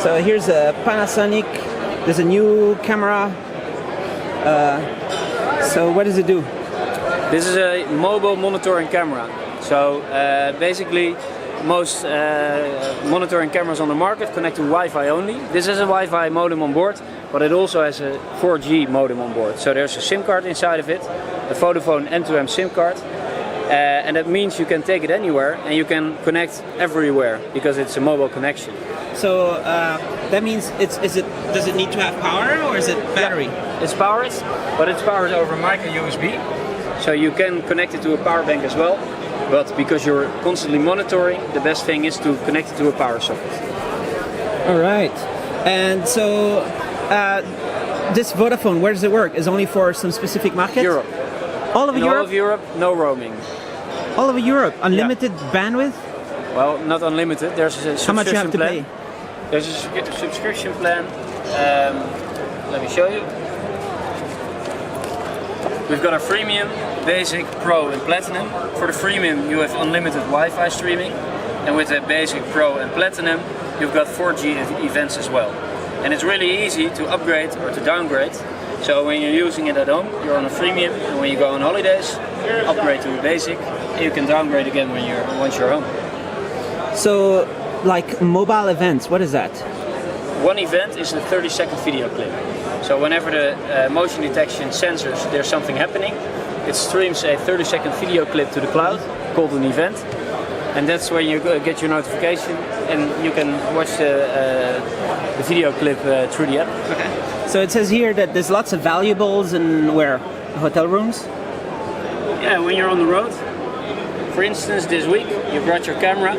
So here's a Panasonic. There's a new camera. So what does it do? This is a mobile monitoring camera. So basically most monitoring cameras on the market connect to Wi-Fi only. This has a Wi-Fi modem on board, but it also has a 4G modem on board. So there's a SIM card inside of it, a Vodafone end-to-end SIM card. And that means you can take it anywhere and you can connect everywhere because it's a mobile connection. So that means does it need to have power or is it battery? Yeah, it's powered, but it's powered over micro USB. So you can connect it to a power bank as well. But because you're constantly monitoring, the best thing is to connect it to a power socket. All right. And so this Vodafone, where does it work? Is it only for some specific market? Europe. All over Europe? All of Europe, no roaming. All over Europe, unlimited bandwidth? Well, not unlimited. There's a subscription How much you have to plan. pay? There's a subscription plan. Let me show you. We've got a freemium, basic, pro and platinum. For the freemium you have unlimited Wi-Fi streaming, and with the basic, pro and platinum you've got 4G events as well. And it's really easy to upgrade or to downgrade. So when you're using it at home, you're on a freemium, and when you go on holidays, upgrade to a basic, and you can downgrade again once you're home. So, like mobile events, what is that? One event is a 30-second video clip. So whenever the motion detection sensors, there's something happening, it streams a 30-second video clip to the cloud, called an event. And that's when you get your notification and you can watch the video clip through the app. Okay. So it says here that there's lots of valuables in where? Hotel rooms? Yeah, when you're on the road. For instance, this week you brought your camera,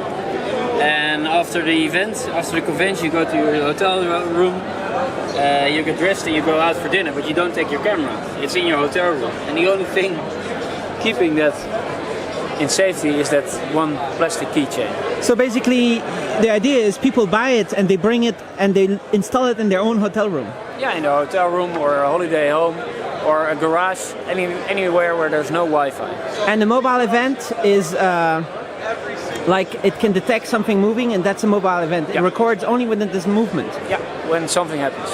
and after the event, after the convention, you go to your hotel room, you get dressed and you go out for dinner, but you don't take your camera. It's in your hotel room. And the only thing keeping that in safety is that one plastic keychain. So basically, the idea is people buy it and they bring it and they install it in their own hotel room. Yeah, in a hotel room or a holiday home or a garage, anywhere where there's no Wi-Fi. And the mobile event is like it can detect something moving, and that's a mobile event. It records only when there's movement. Yeah, when something happens.